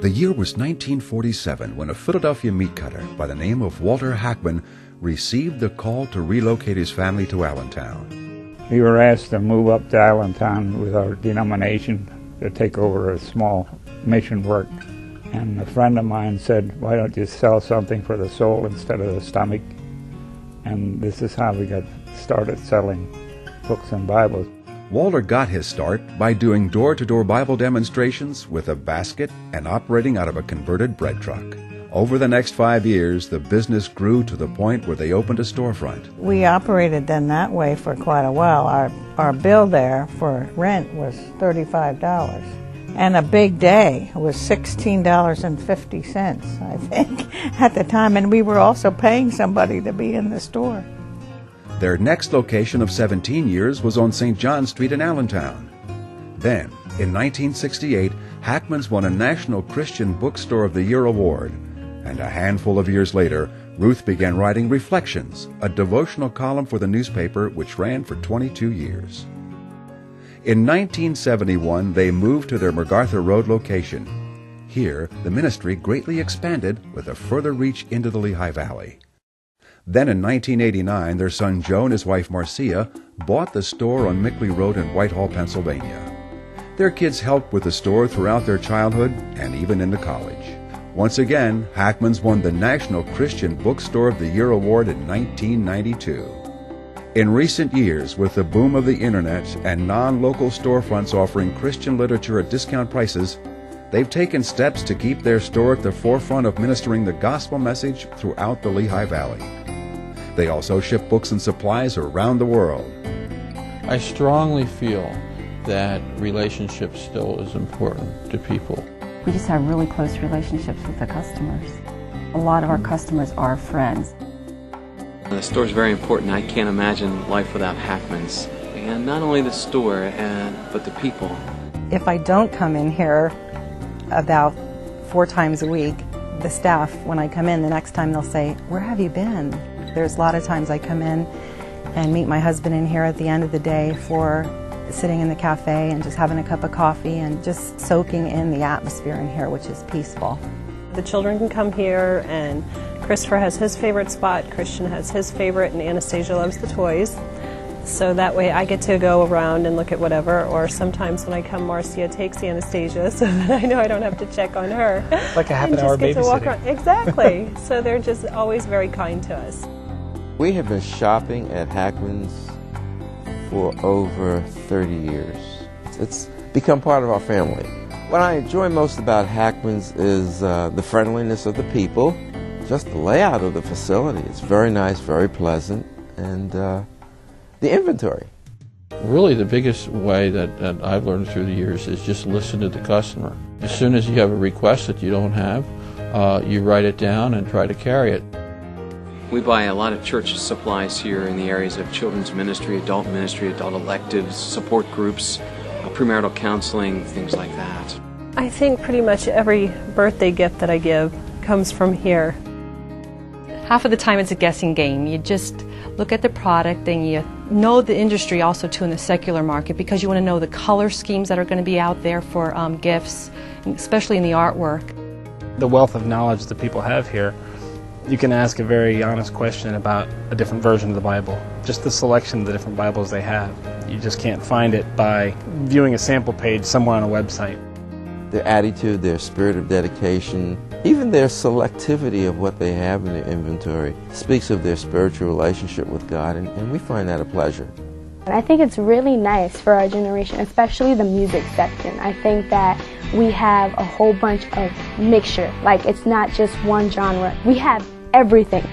The year was 1947 when a Philadelphia meat cutter by the name of Walter Hackman received the call to relocate his family to Allentown. We were asked to move up to Allentown with our denomination to take over a small mission work. And a friend of mine said, why don't you sell something for the soul instead of the stomach? And this is how we got started selling books and Bibles. Walter got his start by doing door-to-door Bible demonstrations with a basket and operating out of a converted bread truck. Over the next 5 years, the business grew to the point where they opened a storefront. We operated then that way for quite a while. Our bill there for rent was $35. And a big day was $16.50, I think, at the time. And we were also paying somebody to be in the store. Their next location of 17 years was on St. John Street in Allentown. Then, in 1968, HACKMANS won a National Christian Bookstore of the Year award. And a handful of years later, Ruth began writing Reflections, a devotional column for the newspaper which ran for 22 years. In 1971, they moved to their MacArthur Road location. Here, the ministry greatly expanded with a further reach into the Lehigh Valley. Then in 1989, their son Joe and his wife Marcia bought the store on Mickley Road in Whitehall, Pennsylvania. Their kids helped with the store throughout their childhood and even into college. Once again, HACKMANS won the National Christian Bookstore of the Year award in 1992. In recent years, with the boom of the internet and non-local storefronts offering Christian literature at discount prices, they've taken steps to keep their store at the forefront of ministering the gospel message throughout the Lehigh Valley. They also ship books and supplies around the world. I strongly feel that relationship still is important to people. We just have really close relationships with the customers. A lot of our customers are friends. The store is very important. I can't imagine life without HACKMANS. And not only the store, but the people. If I don't come in here about 4 times a week, the staff, when I come in, the next time they'll say, where have you been? There's a lot of times I come in and meet my husband in here at the end of the day for sitting in the cafe and just having a cup of coffee and just soaking in the atmosphere in here, which is peaceful. The children can come here, and Christopher has his favorite spot, Christian has his favorite, and Anastasia loves the toys. So that way I get to go around and look at whatever, or sometimes when I come, Marcia takes Anastasia so that I know I don't have to check on her. Like a half-an-hour babysitting. Exactly. So they're just always very kind to us. We have been shopping at HACKMANS for over 30 years. It's become part of our family. What I enjoy most about HACKMANS is the friendliness of the people, just the layout of the facility. It's very nice, very pleasant, and the inventory. Really the biggest way that I've learned through the years is just listen to the customer. As soon as you have a request that you don't have, you write it down and try to carry it. We buy a lot of church supplies here in the areas of children's ministry, adult electives, support groups, premarital counseling, things like that. I think pretty much every birthday gift that I give comes from here. Half of the time it's a guessing game. You just look at the product and you know the industry also too in the secular market, because you want to know the color schemes that are going to be out there for gifts, especially in the artwork. The wealth of knowledge that people have here, you can ask a very honest question about a different version of the Bible. Just the selection of the different Bibles they have. You just can't find it by viewing a sample page somewhere on a website. Their attitude, their spirit of dedication, even their selectivity of what they have in their inventory speaks of their spiritual relationship with God, and we find that a pleasure. I think it's really nice for our generation, especially the music section. I think that we have a whole bunch of mixture. Like, it's not just one genre. We have everything.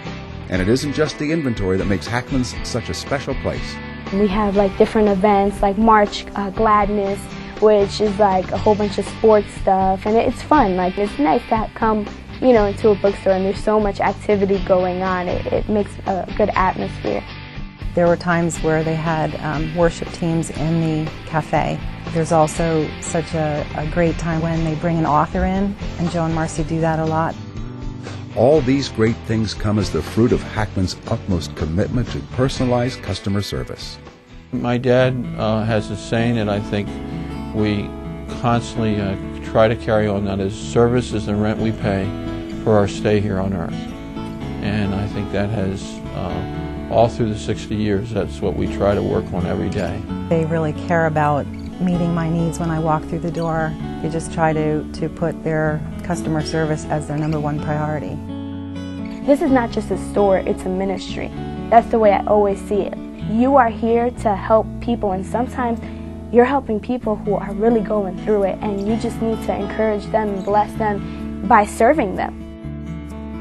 And it isn't just the inventory that makes HACKMANS such a special place. We have like different events like March Gladness, which is like a whole bunch of sports stuff, and it's fun. Like, it's nice to come, you know, into a bookstore, and there's so much activity going on. It makes a good atmosphere. There were times where they had worship teams in the cafe. There's also such a great time when they bring an author in, and Joe and Marcy do that a lot. All these great things come as the fruit of HACKMANS' utmost commitment to personalized customer service. My dad has a saying that I think we constantly try to carry on. That is, service is the rent we pay for our stay here on earth. And I think that has, all through the 60 years, that's what we try to work on every day. They really care about meeting my needs when I walk through the door. They just try to put their customer service as their #1 priority. This is not just a store, it's a ministry. That's the way I always see it. You are here to help people, and sometimes you're helping people who are really going through it, and you just need to encourage them and bless them by serving them.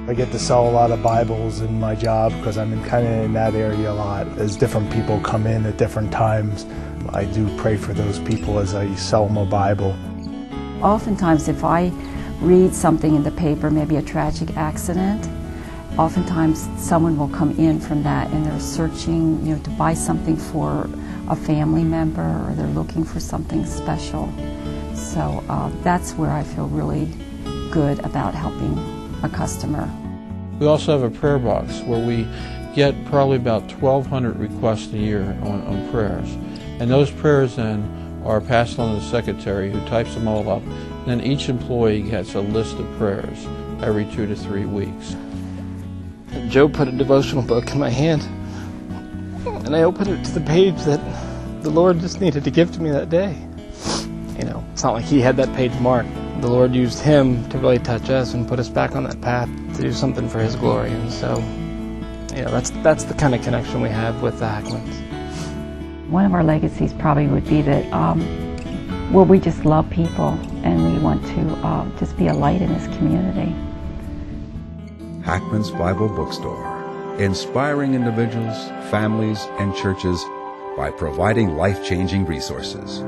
I get to sell a lot of Bibles in my job because I'm kind of in that area a lot. As different people come in at different times, I do pray for those people as I sell them a Bible. Oftentimes if I read something in the paper, maybe a tragic accident, oftentimes someone will come in from that and they're searching, to buy something for a family member, or they're looking for something special. So that's where I feel really good about helping a customer. We also have a prayer box where we get probably about 1,200 requests a year on prayers. And those prayers then are passed on to the secretary, who types them all up. And then each employee gets a list of prayers every 2 to 3 weeks. Joe put a devotional book in my hand, and I opened it to the page that the Lord just needed to give to me that day. It's not like he had that page marked. The Lord used him to really touch us and put us back on that path to do something for his glory. And so, that's the kind of connection we have with the HACKMANS. One of our legacies probably would be that we just love people, and we want to just be a light in this community. HACKMANS Bible Bookstore, inspiring individuals, families, and churches by providing life-changing resources.